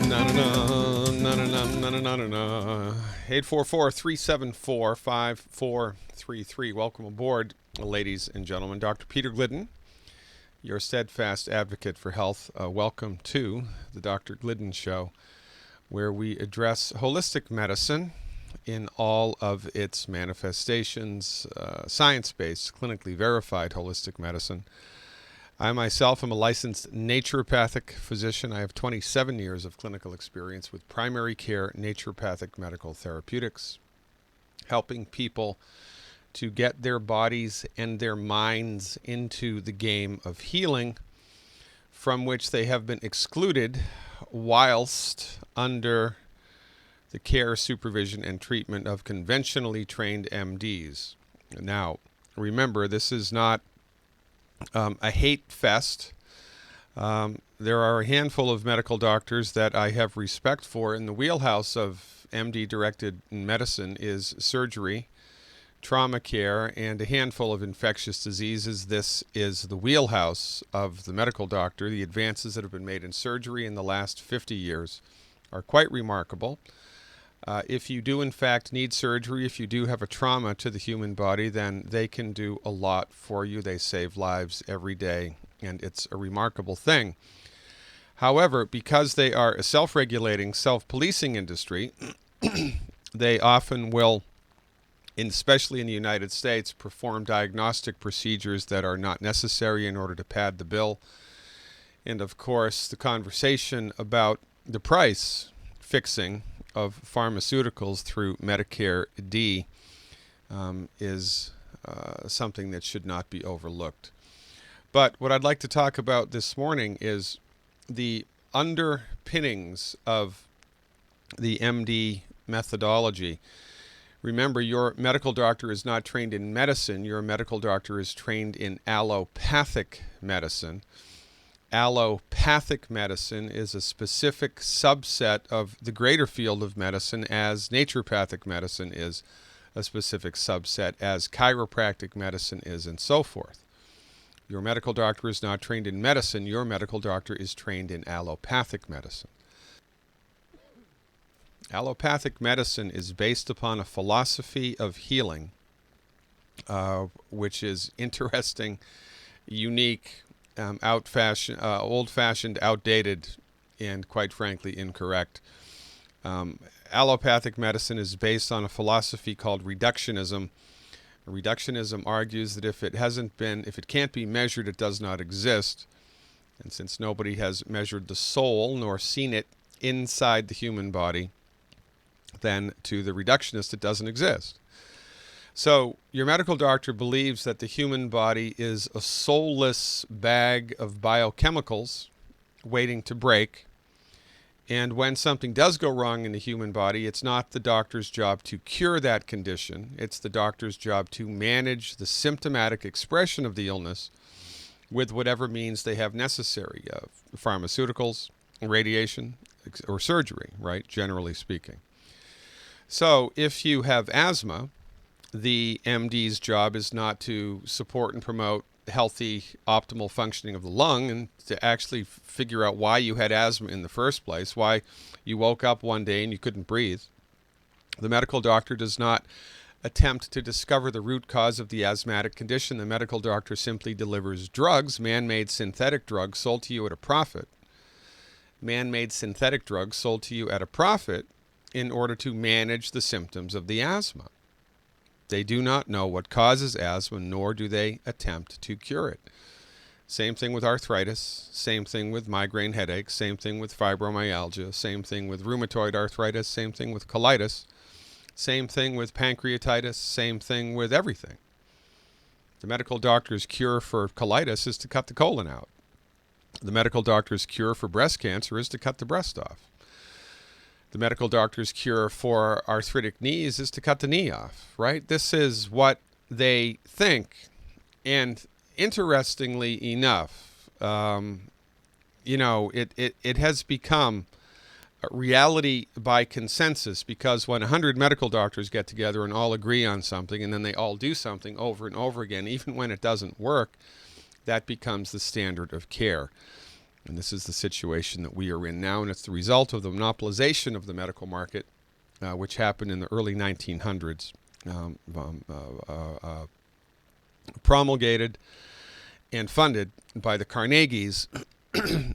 Na-na-na, 844-374-5433. Welcome aboard, ladies and gentlemen. Dr. Peter Glidden, your steadfast advocate for health. Welcome to the Dr. Glidden Show, where we address holistic medicine in all of its manifestations, science-based, clinically verified holistic medicine. I myself am a licensed naturopathic physician. I have 27 years of clinical experience with primary care naturopathic medical therapeutics, helping people to get their bodies and their minds into the game of healing, from which they have been excluded whilst under the care, supervision, and treatment of conventionally trained MDs. Now, remember, this is not a hate fest. There are a handful of medical doctors that I have respect for. In the wheelhouse of MD-directed medicine is surgery, trauma care, and a handful of infectious diseases. This is the wheelhouse of the medical doctor. The advances that have been made in surgery in the last 50 years are quite remarkable. If you do, in fact, need surgery, if you do have a trauma to the human body, then they can do a lot for you. They save lives every day, and it's a remarkable thing. However, because they are a self-regulating, self-policing industry, they often will, especially in the United States, perform diagnostic procedures that are not necessary in order to pad the bill. And, of course, the conversation about the price fixing of pharmaceuticals through Medicare D is something that should not be overlooked. But what I'd like to talk about this morning is the underpinnings of the MD methodology. Remember, your medical doctor is not trained in medicine. Your medical doctor is trained in allopathic medicine. Allopathic medicine is a specific subset of the greater field of medicine, as naturopathic medicine is a specific subset, as chiropractic medicine is, and so forth. Your medical doctor is not trained in medicine. Your medical doctor is trained in allopathic medicine. Allopathic medicine is based upon a philosophy of healing, which is interesting, unique, old-fashioned, outdated, and quite frankly incorrect. Allopathic medicine is based on a philosophy called reductionism. Reductionism argues that if it can't be measured, it does not exist. And since nobody has measured the soul nor seen it inside the human body, then to the reductionist it doesn't exist. So your medical doctor believes that the human body is a soulless bag of biochemicals waiting to break. And when something does go wrong in the human body, it's not the doctor's job to cure that condition. It's the doctor's job to manage the symptomatic expression of the illness with whatever means they have necessary, pharmaceuticals, radiation, or surgery, right, generally speaking. So if you have asthma, the MD's job is not to support and promote healthy, optimal functioning of the lung and to actually figure out why you had asthma in the first place, why you woke up one day and you couldn't breathe. The medical doctor does not attempt to discover the root cause of the asthmatic condition. The medical doctor simply delivers drugs, man-made synthetic drugs sold to you at a profit. Man-made synthetic drugs sold to you at a profit in order to manage the symptoms of the asthma. They do not know what causes asthma, nor do they attempt to cure it. Same thing with arthritis, same thing with migraine headaches, same thing with fibromyalgia, same thing with rheumatoid arthritis, same thing with colitis, same thing with pancreatitis, same thing with everything. The medical doctor's cure for colitis is to cut the colon out. The medical doctor's cure for breast cancer is to cut the breast off. The medical doctor's cure for arthritic knees is to cut the knee off, right? This is what they think. And interestingly enough, it has become a reality by consensus, because when 100 medical doctors get together and all agree on something and then they all do something over and over again, even when it doesn't work, that becomes the standard of care. And this is the situation that we are in now, and it's the result of the monopolization of the medical market, which happened in the early 1900s, promulgated and funded by the Carnegies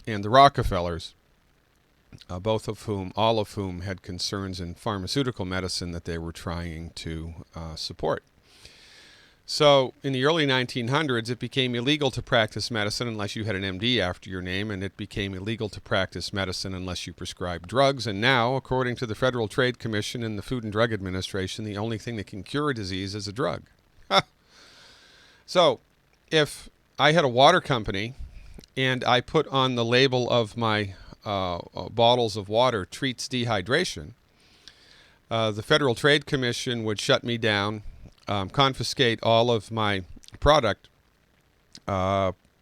and the Rockefellers, all of whom had concerns in pharmaceutical medicine that they were trying to support. So in the early 1900s, it became illegal to practice medicine unless you had an MD after your name, and it became illegal to practice medicine unless you prescribed drugs. And now, according to the Federal Trade Commission and the Food and Drug Administration, the only thing that can cure a disease is a drug. So if I had a water company and I put on the label of my bottles of water treats dehydration, the Federal Trade Commission would shut me down, confiscate all of my product,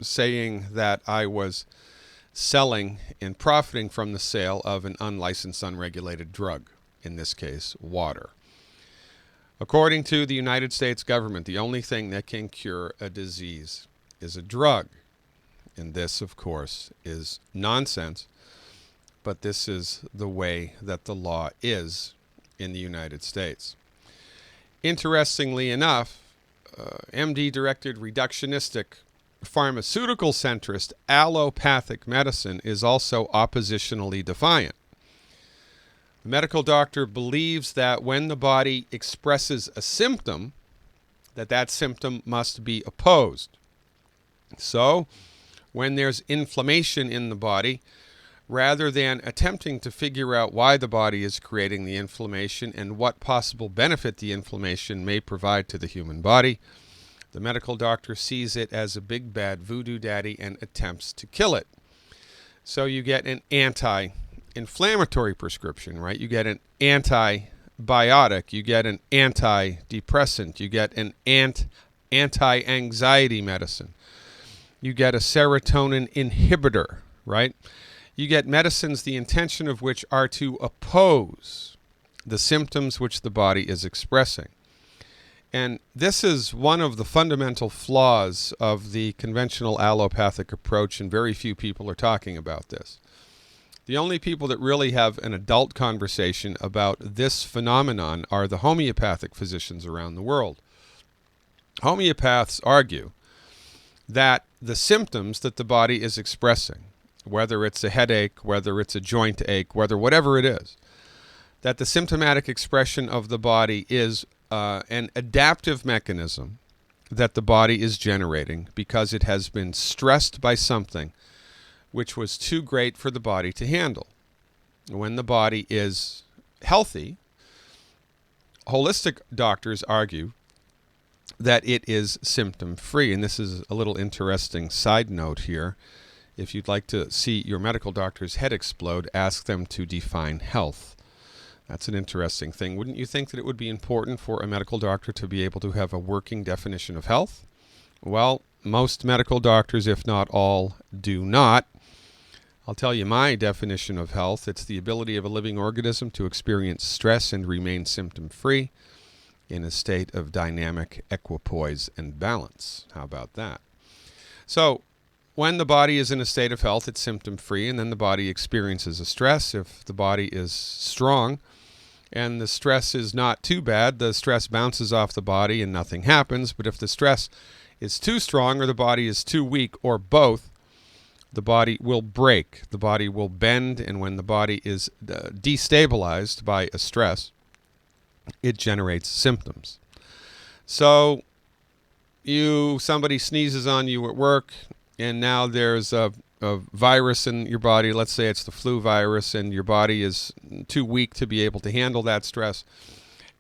saying that I was selling and profiting from the sale of an unlicensed, unregulated drug, in this case, water. According to the United States government, the only thing that can cure a disease is a drug. And this, of course, is nonsense, but this is the way that the law is in the United States. Interestingly enough, MD-directed reductionistic pharmaceutical centrist allopathic medicine is also oppositionally defiant. The medical doctor believes that when the body expresses a symptom, that symptom must be opposed. So, when there's inflammation in the body, rather than attempting to figure out why the body is creating the inflammation and what possible benefit the inflammation may provide to the human body, the medical doctor sees it as a big bad voodoo daddy and attempts to kill it. So you get an anti-inflammatory prescription, right? You get an antibiotic, you get an antidepressant, you get an anti-anxiety medicine, you get a serotonin inhibitor, right? You get medicines the intention of which are to oppose the symptoms which the body is expressing. And this is one of the fundamental flaws of the conventional allopathic approach, and very few people are talking about this. The only people that really have an adult conversation about this phenomenon are the homeopathic physicians around the world. Homeopaths argue that the symptoms that the body is expressing, whether it's a headache, whether it's a joint ache, whatever it is, that the symptomatic expression of the body is an adaptive mechanism that the body is generating because it has been stressed by something which was too great for the body to handle. When the body is healthy, holistic doctors argue that it is symptom-free. And this is a little interesting side note here. If you'd like to see your medical doctor's head explode, ask them to define health. That's an interesting thing. Wouldn't you think that it would be important for a medical doctor to be able to have a working definition of health? Well, most medical doctors, if not all, do not. I'll tell you my definition of health. It's the ability of a living organism to experience stress and remain symptom-free in a state of dynamic equipoise and balance. How about that? So, when the body is in a state of health, it's symptom-free, and then the body experiences a stress. If the body is strong and the stress is not too bad, the stress bounces off the body and nothing happens. But if the stress is too strong or the body is too weak or both, the body will break. The body will bend, and when the body is destabilized by a stress, it generates symptoms. So somebody sneezes on you at work, and now there's a virus in your body. Let's say it's the flu virus, and your body is too weak to be able to handle that stress.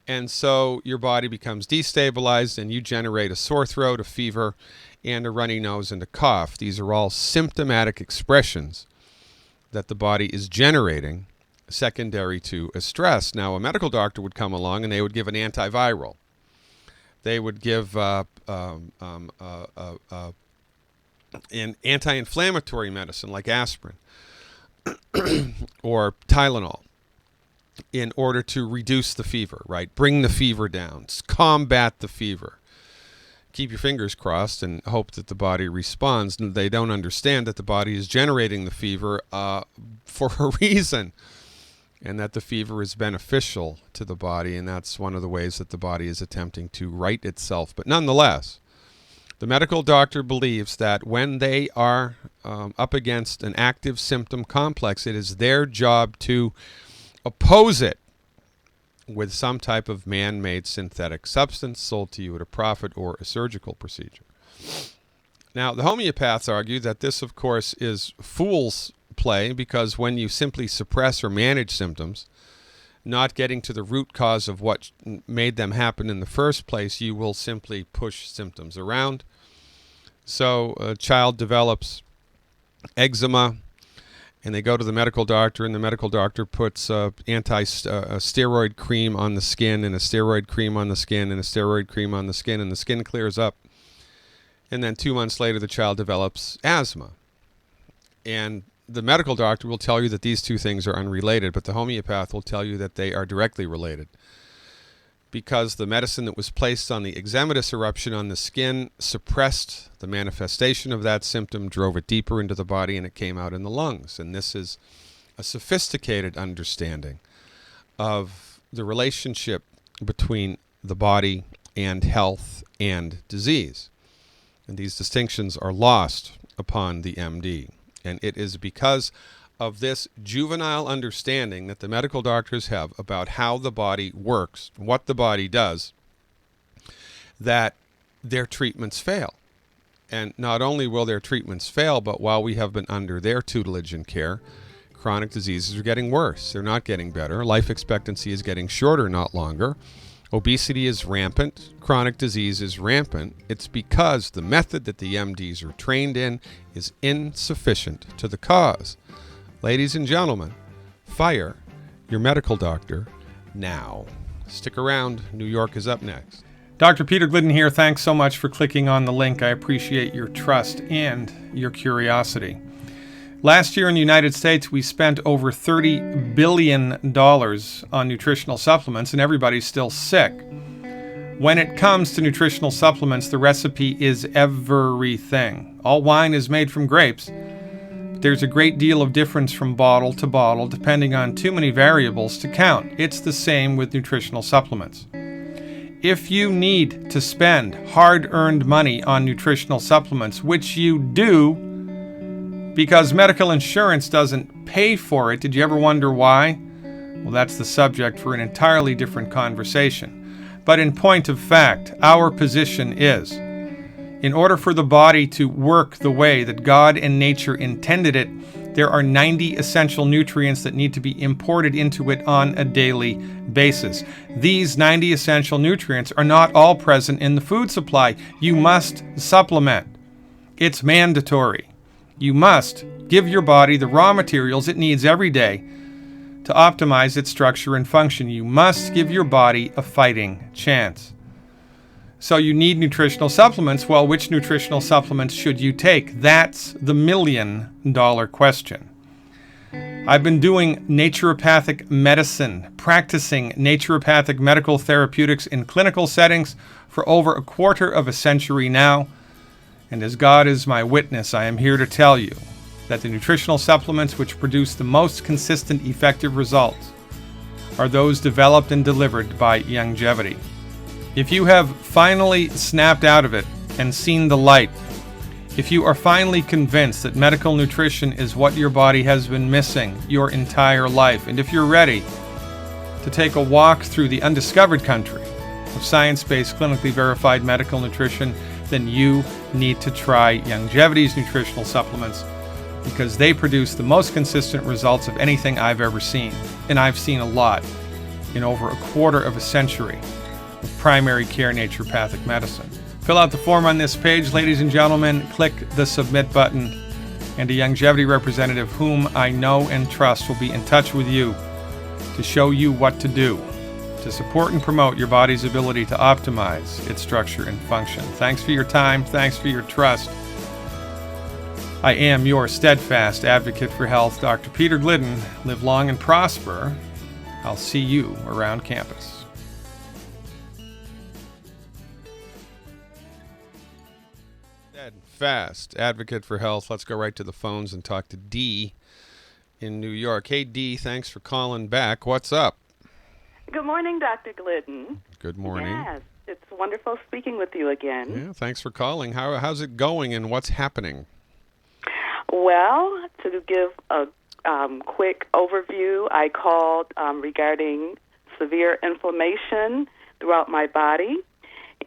And so your body becomes destabilized, and you generate a sore throat, a fever, and a runny nose and a cough. These are all symptomatic expressions that the body is generating secondary to a stress. Now, a medical doctor would come along, and they would give an antiviral. They would give an anti-inflammatory medicine like aspirin or Tylenol in order to reduce the fever, right? Bring the fever down, combat the fever. keep your fingers crossed and hope that the body responds. And they don't understand that the body is generating the fever for a reason, and that the fever is beneficial to the body, and that's one of the ways that the body is attempting to right itself. But nonetheless, the medical doctor believes that when they are up against an active symptom complex, it is their job to oppose it with some type of man-made synthetic substance sold to you at a profit or a surgical procedure. Now, the homeopaths argue that this, of course, is fool's play, because when you simply suppress or manage symptoms, not getting to the root cause of what made them happen in the first place, you will simply push symptoms around. So a child develops eczema, and they go to the medical doctor, and the medical doctor puts steroid cream on the skin, and a steroid cream on the skin, and a steroid cream on the skin, and the skin clears up. And then 2 months later, the child develops asthma. And the medical doctor will tell you that these two things are unrelated, but the homeopath will tell you that they are directly related, because the medicine that was placed on the eczematous eruption on the skin suppressed the manifestation of that symptom, drove it deeper into the body, and it came out in the lungs. And this is a sophisticated understanding of the relationship between the body and health and disease. And these distinctions are lost upon the MD. And it is because of this juvenile understanding that the medical doctors have about how the body works, what the body does, that their treatments fail. And not only will their treatments fail, but while we have been under their tutelage and care, chronic diseases are getting worse. They're not getting better. Life expectancy is getting shorter, not longer. Obesity is rampant. Chronic disease is rampant. It's because the method that the MDs are trained in is insufficient to the cause. Ladies and gentlemen, fire your medical doctor now. Stick around. New York is up next. Dr. Peter Glidden here. Thanks so much for clicking on the link. I appreciate your trust and your curiosity. Last year in the United States, we spent over $30 billion on nutritional supplements, and everybody's still sick. When it comes to nutritional supplements, the recipe is everything. All wine is made from grapes. There's a great deal of difference from bottle to bottle, depending on too many variables to count. It's the same with nutritional supplements. If you need to spend hard-earned money on nutritional supplements, which you do because medical insurance doesn't pay for it, did you ever wonder why? Well, that's the subject for an entirely different conversation. But in point of fact, our position is, in order for the body to work the way that God and nature intended it, there are 90 essential nutrients that need to be imported into it on a daily basis. These 90 essential nutrients are not all present in the food supply. You must supplement. It's mandatory. You must give your body the raw materials it needs every day to optimize its structure and function. You must give your body a fighting chance. So you need nutritional supplements. Well, which nutritional supplements should you take? That's the million-dollar question. I've been doing naturopathic medicine, practicing naturopathic medical therapeutics in clinical settings for over a quarter of a century now. And as God is my witness, I am here to tell you that the nutritional supplements which produce the most consistent, effective results are those developed and delivered by Longevity. If you have finally snapped out of it and seen the light, if you are finally convinced that medical nutrition is what your body has been missing your entire life, and if you're ready to take a walk through the undiscovered country of science-based, clinically verified medical nutrition, then you need to try Longevity's nutritional supplements, because they produce the most consistent results of anything I've ever seen. And I've seen a lot in over a quarter of a century of primary care naturopathic medicine. Fill out the form on this page, ladies and gentlemen. Click the submit button, and a Longevity representative whom I know and trust will be in touch with you to show you what to do to support and promote your body's ability to optimize its structure and function. Thanks for your time. Thanks for your trust. I am your steadfast advocate for health, Dr. Peter Glidden. Live long and prosper. I'll see you around campus. steadfast advocate for health. Let's go right to the phones and talk to Dee in New York. Hey, Dee, thanks for calling back. What's up? Good morning, Dr. Glidden. Good morning. Yes, it's wonderful speaking with you again. Yeah, thanks for calling. How's it going and what's happening? Well, to give a quick overview, I called regarding severe inflammation throughout my body.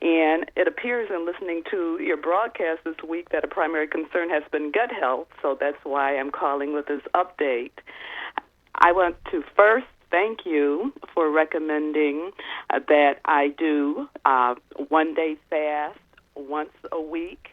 And it appears in listening to your broadcast this week that a primary concern has been gut health, so that's why I'm calling with this update. I want to first thank you for recommending that I do 1 day fast once a week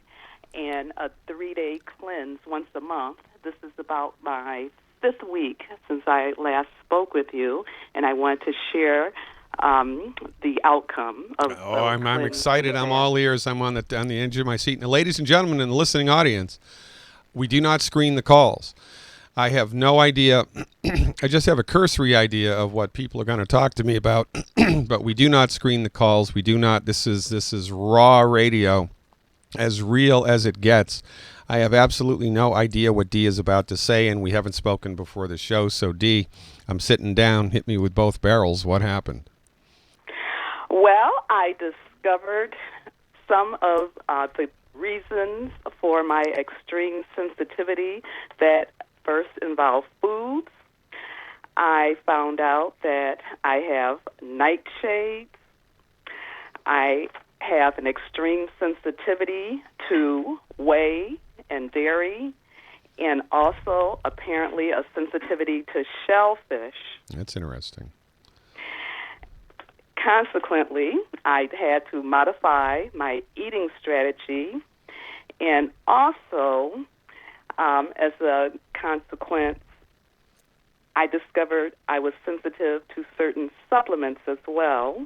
and a 3-day cleanse once a month. This is about my 5th week since I last spoke with you, and I want to share the outcome of. I'm excited. I'm all ears. I'm on the edge of my seat. Now, ladies and gentlemen in the listening audience, we do not screen the calls. I have no idea. I just have a cursory idea of what people are going to talk to me about, but we do not screen the calls. We do not. This is raw radio, as real as it gets. I have absolutely no idea what Dee is about to say, and we haven't spoken before the show. So, Dee, I'm sitting down. Hit me with both barrels. What happened? Well, I discovered some of the reasons for my extreme sensitivity that first involve foods. I found out that I have nightshades. I have an extreme sensitivity to whey and dairy, and also apparently a sensitivity to shellfish. That's interesting. Consequently, I had to modify my eating strategy, and also, as a consequence, I discovered I was sensitive to certain supplements as well,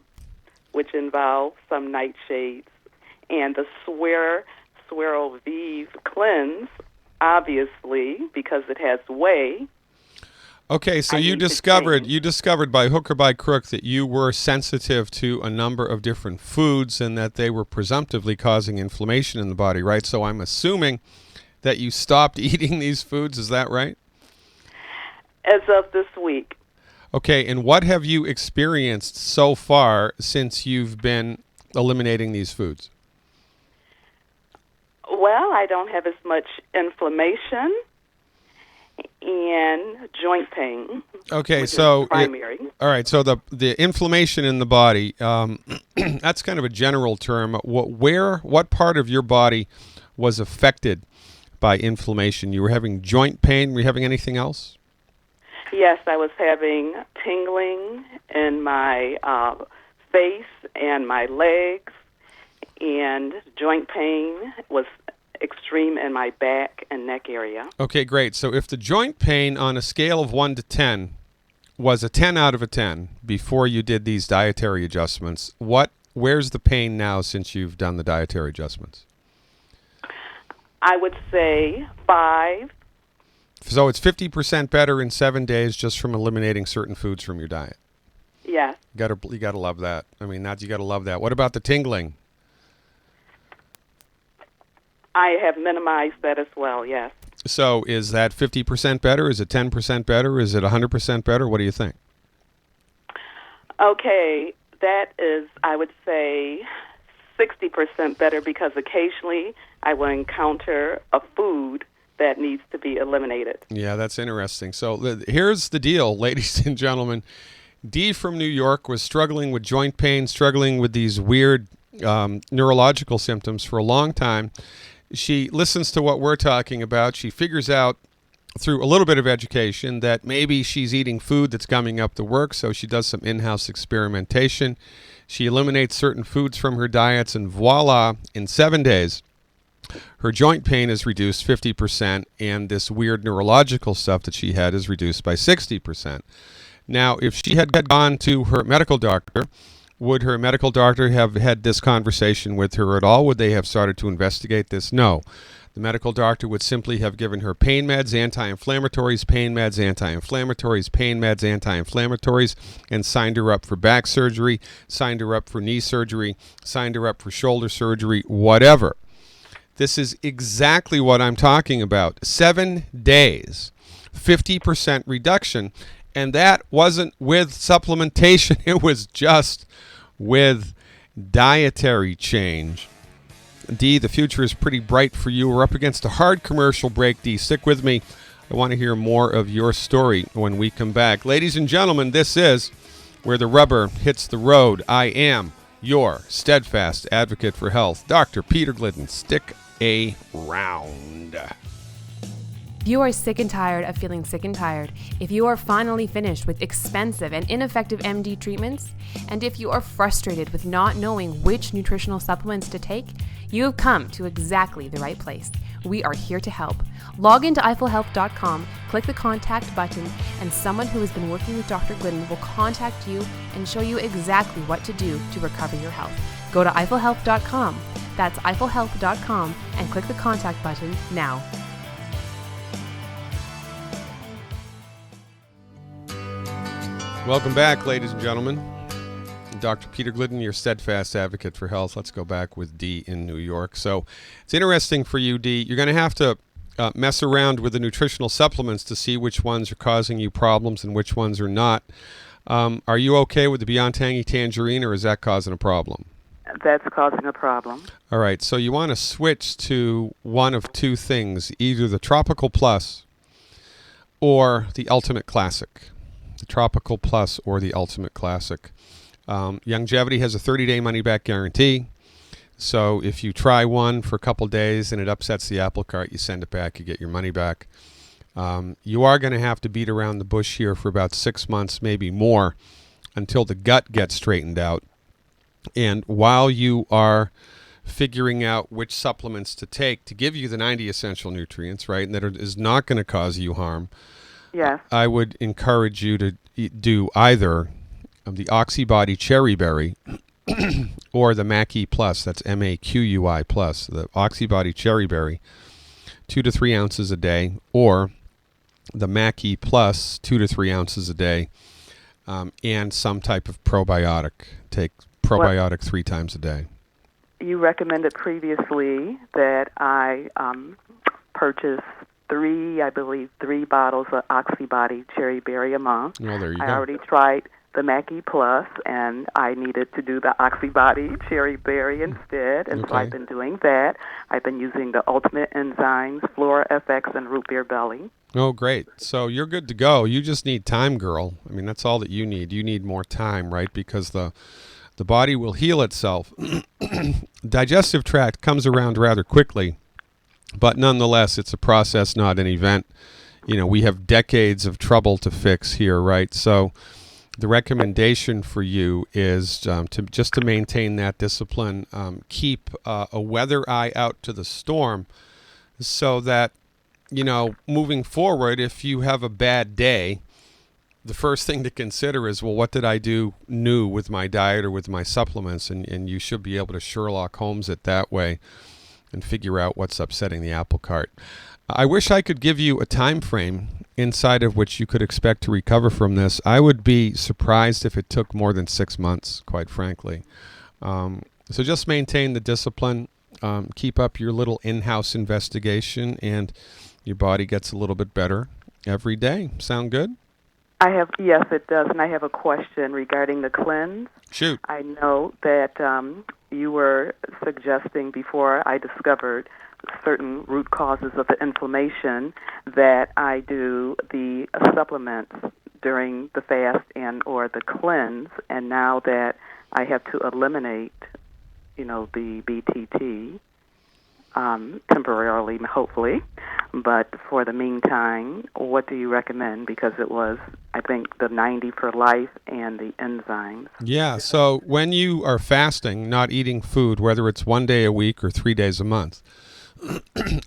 which involve some nightshades, and the Swero Vive cleanse, obviously, because it has whey. Okay, so you discovered by hook or by crook that you were sensitive to a number of different foods and that they were presumptively causing inflammation in the body, right? So I'm assuming that you stopped eating these foods. Is that right? As of this week. Okay, and what have you experienced so far since you've been eliminating these foods? Well, I don't have as much inflammation and joint pain. Okay, so primary. All right. So the inflammation in the body, that's kind of a general term. What part of your body was affected by inflammation? You were having joint pain. Were you having anything else? Yes, I was having tingling in my face and my legs, and joint pain was extreme in my back and neck area. Okay, great. So if the joint pain on a scale of 1 to 10 was a 10 out of a 10 before you did these dietary adjustments, where's the pain now since you've done the dietary adjustments? I would say 5. So it's 50% better in 7 days just from eliminating certain foods from your diet. Yes. You gotta love that. I mean, you gotta love that. What about the tingling? I have minimized that as well, yes. So is that 50% better? Is it 10% better? Is it 100% better? What do you think? Okay, that is, I would say, 60% better because occasionally I will encounter a food that needs to be eliminated. Yeah, that's interesting. So here's the deal, ladies and gentlemen. Dee from New York was struggling with joint pain, struggling with these weird neurological symptoms for a long time. She listens to what we're talking about. She figures out through a little bit of education that maybe she's eating food that's coming up the works, so she does some in-house experimentation. She eliminates certain foods from her diets, and voila, in 7 days, her joint pain is reduced 50%, and this weird neurological stuff that she had is reduced by 60%. Now, if she had gone to her medical doctor, would her medical doctor have had this conversation with her at all? Would they have started to investigate this? No. The medical doctor would simply have given her pain meds, anti-inflammatories, pain meds, anti-inflammatories, pain meds, anti-inflammatories, and signed her up for back surgery, signed her up for knee surgery, signed her up for shoulder surgery, whatever. This is exactly what I'm talking about. 7 days, 50% reduction. And that wasn't with supplementation. It was just with dietary change. Dee, the future is pretty bright for you. We're up against a hard commercial break. Dee, stick with me. I want to hear more of your story when we come back. Ladies and gentlemen, this is where the rubber hits the road. I am your steadfast advocate for health, Dr. Peter Glidden. Stick around. If you are sick and tired of feeling sick and tired, if you are finally finished with expensive and ineffective MD treatments, and if you are frustrated with not knowing which nutritional supplements to take, you have come to exactly the right place. We are here to help. Log into eiffelhealth.com, click the contact button, and someone who has been working with Dr. Glidden will contact you and show you exactly what to do to recover your health. Go to eiffelhealth.com. That's eiffelhealth.com and click the contact button now. Welcome back, ladies and gentlemen. Dr. Peter Glidden, your steadfast advocate for health. Let's go back with Dee in New York. So it's interesting for you, Dee. You're going to have to mess around with the nutritional supplements to see which ones are causing you problems and which ones are not. Are you okay with the Beyond Tangy Tangerine, or is that causing a problem? That's causing a problem. All right, so you want to switch to one of two things, either the Tropical Plus or the Ultimate Classic. The Tropical Plus or the Ultimate Classic. Longevity has a 30-day money-back guarantee. So if you try one for a couple days and it upsets the apple cart, you send it back, you get your money back. You are going to have to beat around the bush here for about 6 months, maybe more, until the gut gets straightened out. And while you are figuring out which supplements to take to give you the 90 essential nutrients, right, and that is not going to cause you harm, yes, I would encourage you to do either the Oxybody Cherry Berry or the Maquis Plus. That's MAQUI Plus. The Oxybody Cherry Berry, 2 to 3 ounces a day, or the Maquis Plus, 2 to 3 ounces a day, and some type of probiotic. Take probiotic 3 times a day. You recommended previously that I purchase three bottles of Oxybody Cherry Berry a month. Well, there you go. I already tried the Maquis Plus, and I needed to do the Oxybody Cherry Berry instead, and so I've been doing that. I've been using the Ultimate Enzymes, Flora FX, and Root Beer Belly. Oh, great. So you're good to go. You just need time, girl. I mean, that's all that you need. You need more time, right? Because the body will heal itself. Digestive tract comes around rather quickly, but nonetheless, it's a process, not an event. You know, we have decades of trouble to fix here, right? So the recommendation for you is to maintain that discipline, keep a weather eye out to the storm, so that, you know, moving forward, if you have a bad day, the first thing to consider is, well, what did I do new with my diet or with my supplements? And you should be able to Sherlock Holmes it that way and figure out what's upsetting the apple cart. I wish I could give you a time frame inside of which you could expect to recover from this. I would be surprised if it took more than 6 months, quite frankly. So just maintain the discipline, keep up your little in-house investigation, and your body gets a little bit better every day. Sound good? Yes, it does, and I have a question regarding the cleanse. Shoot. I know that you were suggesting before I discovered certain root causes of the inflammation that I do the supplements during the fast and or the cleanse, and now that I have to eliminate, the BTT temporarily, hopefully, but for the meantime, what do you recommend? Because it was, I think, the 90 for life and the enzymes. Yeah, so when you are fasting, not eating food, whether it's 1 day a week or 3 days a month,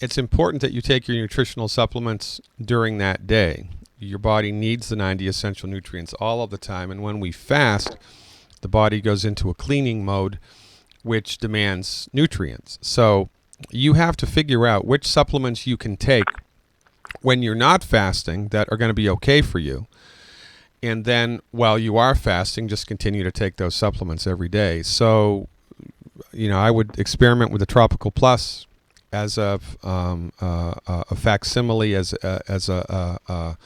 it's important that you take your nutritional supplements during that day. Your body needs the 90 essential nutrients all of the time, and when we fast, the body goes into a cleaning mode, which demands nutrients. So you have to figure out which supplements you can take when you're not fasting that are going to be okay for you. And then while you are fasting, just continue to take those supplements every day. So, I would experiment with the Tropical Plus as a facsimile, as a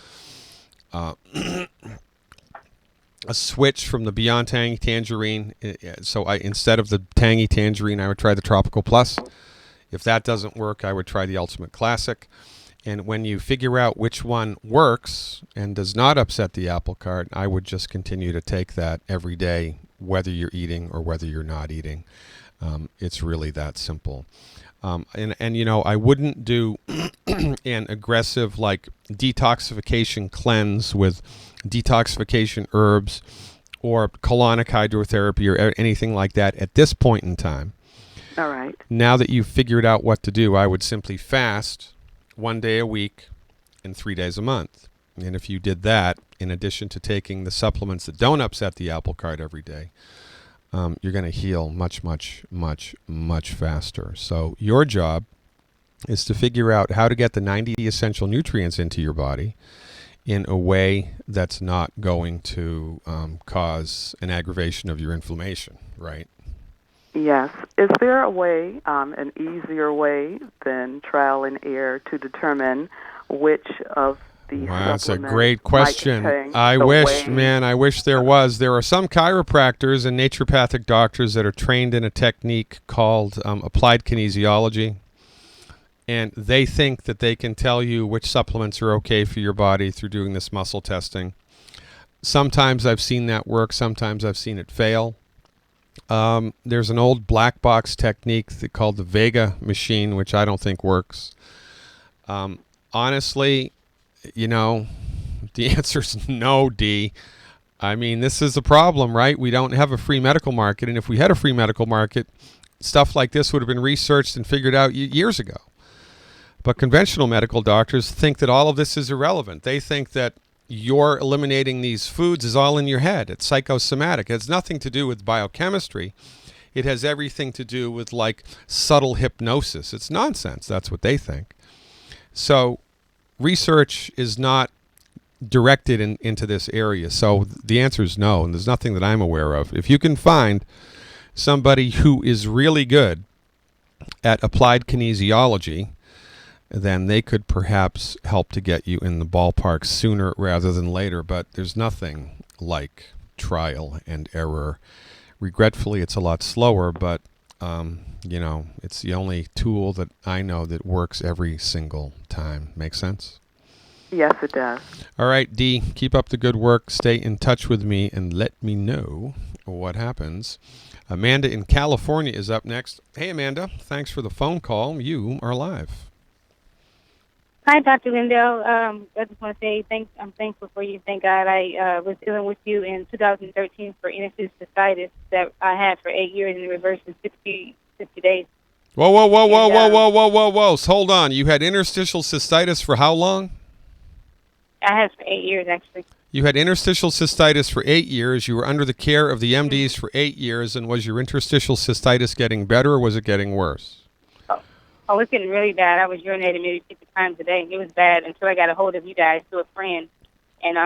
switch from the Beyond Tangy Tangerine. So instead of the Tangy Tangerine, I would try the Tropical Plus. If that doesn't work, I would try the Ultimate Classic. And when you figure out which one works and does not upset the apple cart, I would just continue to take that every day, whether you're eating or whether you're not eating. It's really that simple. And you know, I wouldn't do an aggressive like detoxification cleanse with detoxification herbs or colonic hydrotherapy or anything like that at this point in time. All right. Now that you've figured out what to do, I would simply fast 1 day a week and 3 days a month. And if you did that, in addition to taking the supplements that don't upset the apple cart every day, you're going to heal much, much, much, much faster. So your job is to figure out how to get the 90 essential nutrients into your body in a way that's not going to cause an aggravation of your inflammation, right? Yes. Is there a way, an easier way than trial and error to determine which of the Wow, that's a supplements great question. I wish there was. There are some chiropractors and naturopathic doctors that are trained in a technique called applied kinesiology. And they think that they can tell you which supplements are okay for your body through doing this muscle testing. Sometimes I've seen that work. Sometimes I've seen it fail. There's an old black box technique called the Vega machine, which I don't think works. Honestly, you know, the answer is no, D. I mean, this is a problem, right? We don't have a free medical market. And if we had a free medical market, stuff like this would have been researched and figured out years ago. But conventional medical doctors think that all of this is irrelevant. They think that you're eliminating these foods is all in your head. It's psychosomatic. It has nothing to do with biochemistry. It has everything to do with like subtle hypnosis. It's nonsense. That's what they think. So research is not directed into this area. So the answer is no, and there's nothing that I'm aware of. If you can find somebody who is really good at applied kinesiology, then they could perhaps help to get you in the ballpark sooner rather than later. But there's nothing like trial and error. Regretfully, it's a lot slower, but you know, it's the only tool that I know that works every single time. Make sense? Yes, it does. All right, Dee, keep up the good work. Stay in touch with me and let me know what happens. Amanda in California is up next. Hey, Amanda, thanks for the phone call. You are live. Hi, Dr. Lindell. I just want to say I'm thankful for you. Thank God I was dealing with you in 2013 for interstitial cystitis that I had for 8 years and reversed in 60 days. Whoa. Hold on. You had interstitial cystitis for how long? I had it for 8 years, actually. You had interstitial cystitis for 8 years. You were under the care of the MDs for 8 years. And was your interstitial cystitis getting better or was it getting worse? Oh, it's getting really bad. I was urinating maybe 50 times a day. It was bad until I got a hold of you guys through a friend. And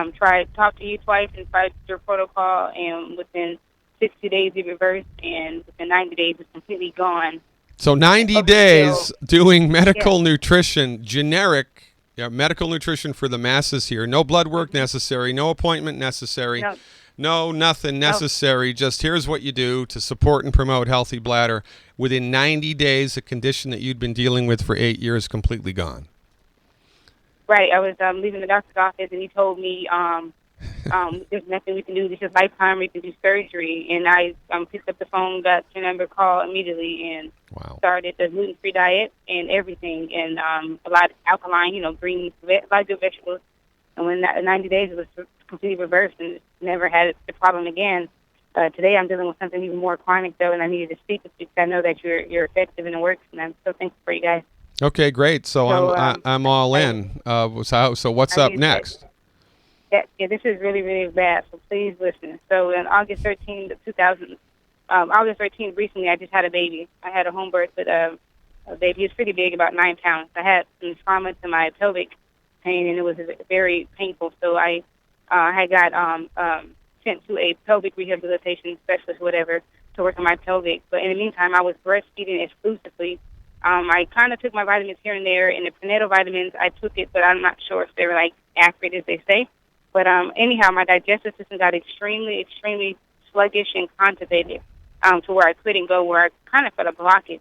talked to you twice and tried your protocol. And within 60 days, it reversed. And within 90 days, it's completely gone. So 90 days doing medical nutrition, generic medical nutrition for the masses here. No blood work necessary. No appointment necessary. No, nothing necessary. Just here's what you do to support and promote healthy bladder. Within 90 days, a condition that you'd been dealing with for 8 years completely gone. Right. I was leaving the doctor's office, and he told me there's nothing we can do. This is lifetime. We can do surgery. And I picked up the phone, got your number, called immediately, and started the gluten-free diet and everything, and a lot of alkaline, greens, a lot of good vegetables. And when 90 days, it was completely reversed and never had the problem again. Today I'm dealing with something even more chronic, though, and I needed to speak with you because I know that you're effective and it works, and I'm so thankful for you guys. Okay, great. So I'm all in. So what's up next? Yeah, this is really, really bad, so please listen. So on August 13th, recently, I just had a baby. I had a home birth with a baby. He was pretty big, about 9 pounds. I had some trauma to my pelvic pain, and it was very painful. So I had got sent to a pelvic rehabilitation specialist, whatever, to work on my pelvic. But in the meantime, I was breastfeeding exclusively I kind of took my vitamins here and there, and the prenatal vitamins, I took it, but I'm not sure if they were, like, accurate as they say. But anyhow, my digestive system got extremely, extremely sluggish and constipated to where I couldn't go, where I kind of felt a blockage.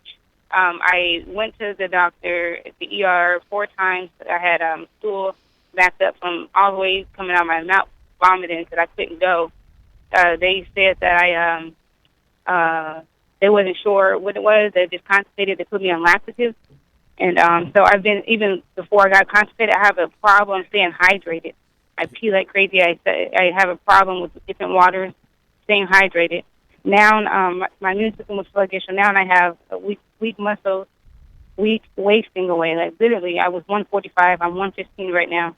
I went to the doctor at the ER 4 times. I had stool backed up from all the way coming out of my mouth, vomiting, that I couldn't go. They said that they wasn't sure what it was. They just constipated. They put me on laxatives. And so I've been, even before I got constipated, I have a problem staying hydrated. I pee like crazy. I have a problem with different waters, staying hydrated. Now my immune system was sluggish, and now I have a weak muscles, weak wasting away. Like, literally, I was 145. I'm 115 right now.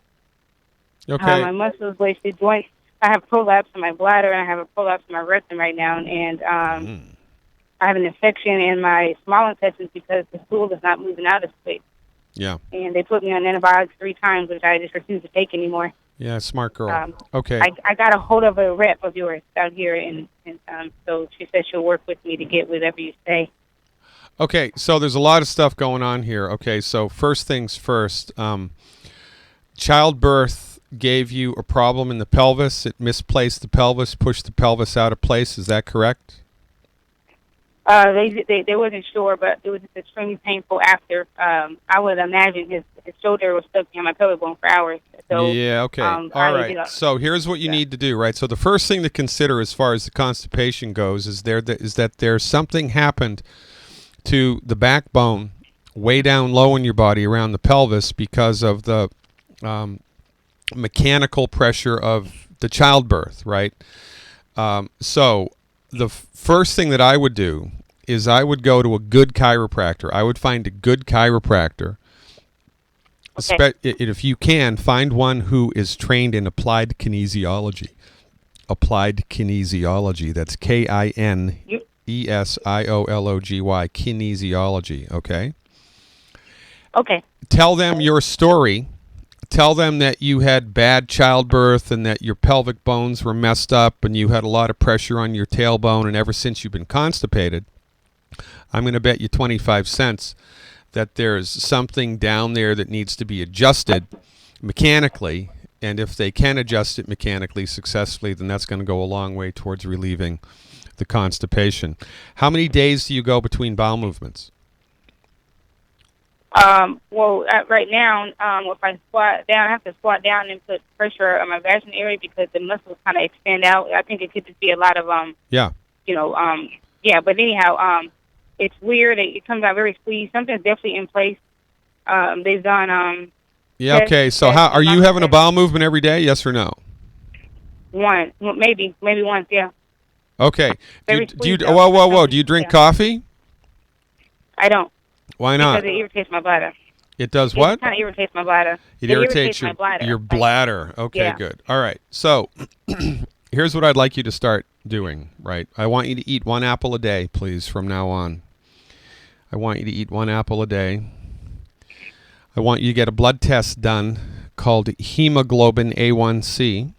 Okay. My muscles wasted, joints. I have prolapse in my bladder, and I have a prolapse in my rectum right now, and I have an infection in my small intestines because the stool is not moving out of space. Yeah. And they put me on antibiotics 3 times, which I just refuse to take anymore. Yeah, smart girl. Okay. I got a hold of a rep of yours out here, and so she said she'll work with me to get whatever you say. Okay, so there's a lot of stuff going on here. Okay, so first things first, childbirth gave you a problem in the pelvis. It misplaced the pelvis, pushed the pelvis out of place. Is that correct? They wasn't sure, but it was just extremely painful after. I would imagine his shoulder was stuck behind my pelvic bone for hours. So, yeah, okay. All right. So here's what you need to do, right? So the first thing to consider as far as the constipation goes is that there's something happened to the backbone way down low in your body around the pelvis because of the mechanical pressure of the childbirth, right? So the first thing that I would do is I would go to a good chiropractor. I would find a good chiropractor. Okay. If you can, find one who is trained in applied kinesiology. Applied kinesiology. That's KINESIOLOGY. Kinesiology. Okay? Okay. Tell them your story. Tell them that you had bad childbirth and that your pelvic bones were messed up and you had a lot of pressure on your tailbone, and ever since you've been constipated, I'm going to bet you 25 cents that there's something down there that needs to be adjusted mechanically, and if they can adjust it mechanically successfully, then that's going to go a long way towards relieving the constipation. How many days do you go between bowel movements? Right now, if I squat down, I have to squat down and put pressure on my vaginal area because the muscles kind of extend out. I think it could just be a lot of, but anyhow, it's weird. It comes out very squeezed. Something's definitely in place. They've done, okay. So how are you having a bowel movement every day? Yes or no? Maybe once, yeah. Okay. Do you drink coffee? I don't. Why not? Because it irritates my bladder. It does what? It kind of irritates my bladder. It irritates my bladder. Your bladder. Okay, yeah. Good. All right. So here's what I'd like you to start doing, right? I want you to eat 1 apple a day, please, from now on. I want you to eat 1 apple a day. I want you to get a blood test done called hemoglobin A1C.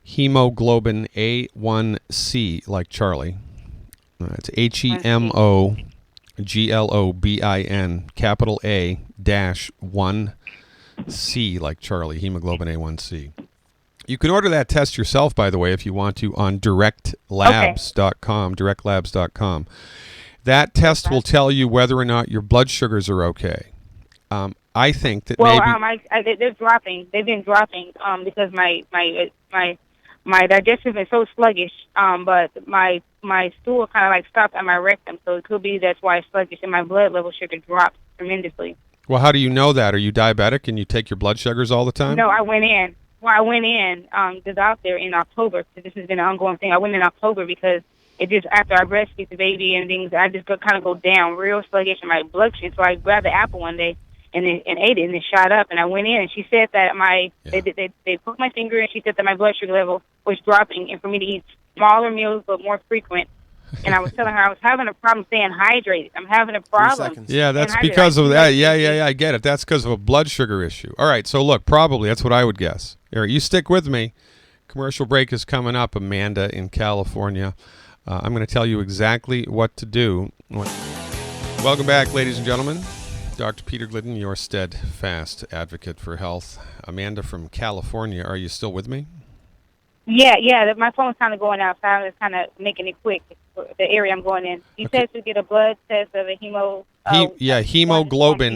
Hemoglobin A1C, like Charlie. It's HEMOGLOBIN, capital A, dash 1C, like Charlie, hemoglobin A1C. You can order that test yourself, by the way, if you want to, on directlabs.com, directlabs.com. That test will tell you whether or not your blood sugars are okay. I think that they're dropping. They've been dropping because my digestion is so sluggish. But my stool kind of like stopped at my rectum, so it could be that's why it's sluggish, and my blood level sugar dropped tremendously. Well, how do you know that? Are you diabetic and you take your blood sugars all the time? No, I went in. Well, I went in just out there in October. So this has been an ongoing thing. I went in October because it just, after I breastfeed the baby and things, I just kind of go down real sluggish in my blood sugar. So I grabbed the apple one day and ate it, and it shot up. And I went in, and she said that they put my finger, and she said that my blood sugar level was dropping, and for me to eat smaller meals but more frequent. And I was telling her I was having a problem staying hydrated. I'm having a problem. Yeah, that's because of that. Yeah, I get it. That's because of a blood sugar issue. All right, so look, probably that's what I would guess. All right, you stick with me. Commercial break is coming up, Amanda in California. I'm going to tell you exactly what to do. Welcome back, ladies and gentlemen. Dr. Peter Glidden, your steadfast advocate for health. Amanda from California, are you still with me? Yeah. My phone's kind of going out, so I was kind of making it quick. The area I'm going in. You said to get a blood test of a hemoglobin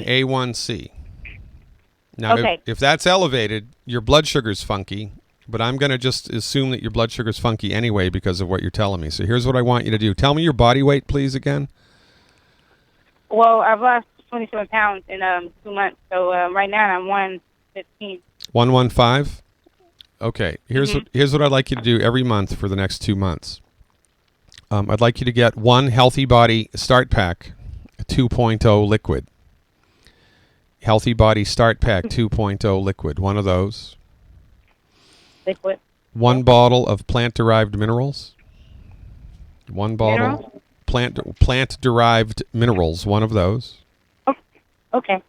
A1C. Now, okay. if that's elevated, your blood sugar's funky, but I'm going to just assume that your blood sugar's funky anyway because of what you're telling me. So here's what I want you to do. Tell me your body weight, please, again. Well, I've lost 27 pounds in 2 months, so right now I'm 115. 115? Okay. Here's what I'd like you to do every month for the next 2 months. I'd like you to get one Healthy Body Start Pack 2.0 liquid. Healthy Body Start Pack 2.0 liquid. One of those. Liquid. One bottle of plant-derived minerals. One bottle. Plant-derived minerals. One of those. Oh, okay.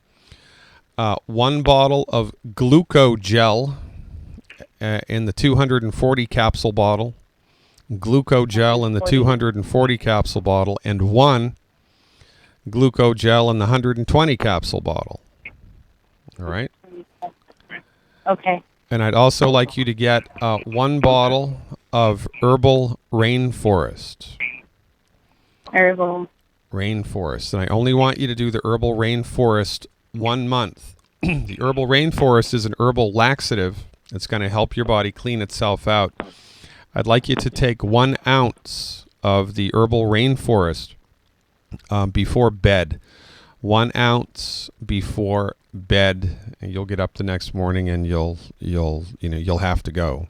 One bottle of glucogel in the 240 capsule bottle. Glucogel in the 240 capsule bottle, and one glucogel in the 120 capsule bottle. All right? Okay. And I'd also like you to get one bottle of herbal rainforest. Herbal rainforest. And I only want you to do the herbal rainforest 1 month. The herbal rainforest is an herbal laxative that's going to help your body clean itself out. I'd like you to take 1 ounce of the herbal rainforest before bed. 1 ounce before bed, and you'll get up the next morning and you'll have to go.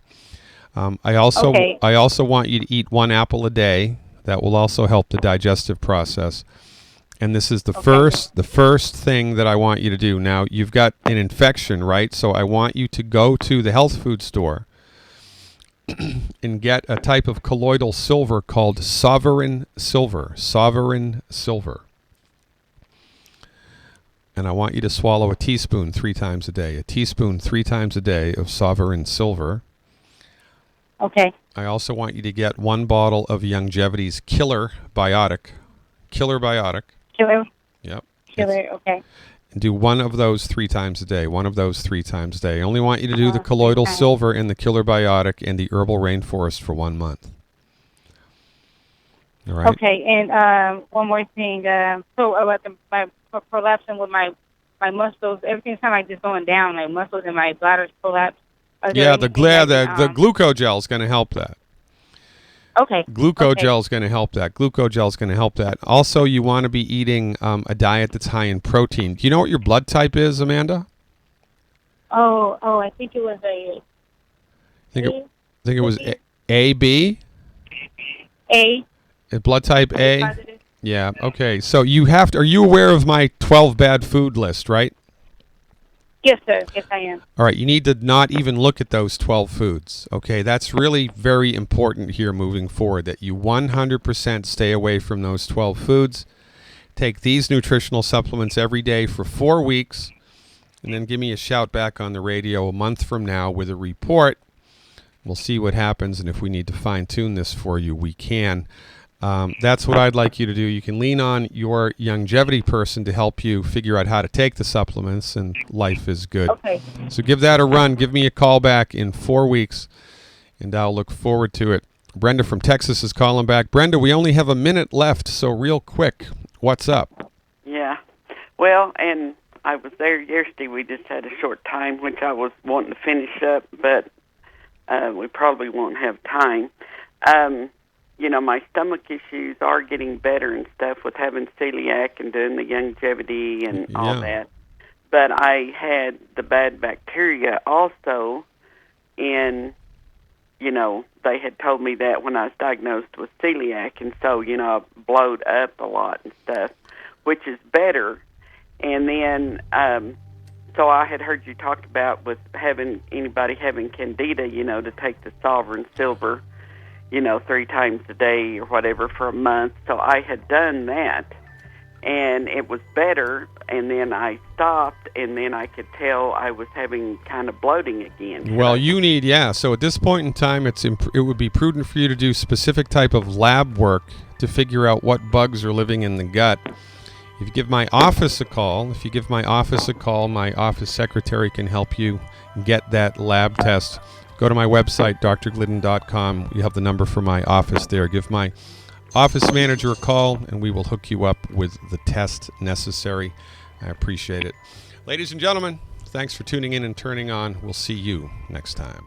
I also want you to eat 1 apple a day. That will also help the digestive process. And this is the first thing that I want you to do. Now, you've got an infection, right? So I want you to go to the health food store and get a type of colloidal silver called sovereign silver. Sovereign silver. And I want you to swallow a teaspoon 3 times a day. A teaspoon 3 times a day of sovereign silver. Okay. I also want you to get 1 bottle of Youngevity's Killer Biotic. Killer Biotic. Killer? Yep. Killer, okay. And do 1 of those 3 times a day. 1 of those 3 times a day. I only want you to do the colloidal silver and the Killer Biotic and the herbal rainforest for 1 month. All right? Okay, and one more thing. So about my prolapsing with my muscles, everything's kind of like just going down. My muscles and my bladder's prolapse. Yeah, the glucogel is going to help that. Okay. Glucogel is going to help that. Glucogel is going to help that. Also, you want to be eating a diet that's high in protein. Do you know what your blood type is, Amanda? Oh, I think it was a. I think it was AB. A. Blood type A. Positive. Yeah. Okay. So you have to. Are you aware of my 12 bad food list? Right. Yes, sir. Yes, I am. All right. You need to not even look at those 12 foods. Okay. That's really very important here moving forward, that you 100% stay away from those 12 foods. Take these nutritional supplements every day for 4 weeks, and then give me a shout back on the radio a month from now with a report. We'll see what happens, and if we need to fine-tune this for you, we can. That's what I'd like you to do. You can lean on your longevity person to help you figure out how to take the supplements, and life is good. Okay. So give that a run. Give me a call back in 4 weeks, and I'll look forward to it. Brenda from Texas is calling back. Brenda, we only have a minute left, so real quick, what's up? Yeah. Well, and I was there yesterday. We just had a short time, which I was wanting to finish up, but we probably won't have time. My stomach issues are getting better and stuff with having celiac and doing the longevity and all that. But I had the bad bacteria also, and, they had told me that when I was diagnosed with celiac, and so, I blowed up a lot and stuff, which is better. And then, so I had heard you talk about with anybody having candida, to take the sovereign silver, 3 times a day or whatever for a month. So I had done that, and it was better, and then I stopped, and then I could tell I was having kind of bloating again. Well, so at this point in time, it would be prudent for you to do specific type of lab work to figure out what bugs are living in the gut. If you give my office a call, my office secretary can help you get that lab test. Go to my website, drglidden.com. You have the number for my office there. Give my office manager a call, and we will hook you up with the test necessary. I appreciate it. Ladies and gentlemen, thanks for tuning in and turning on. We'll see you next time.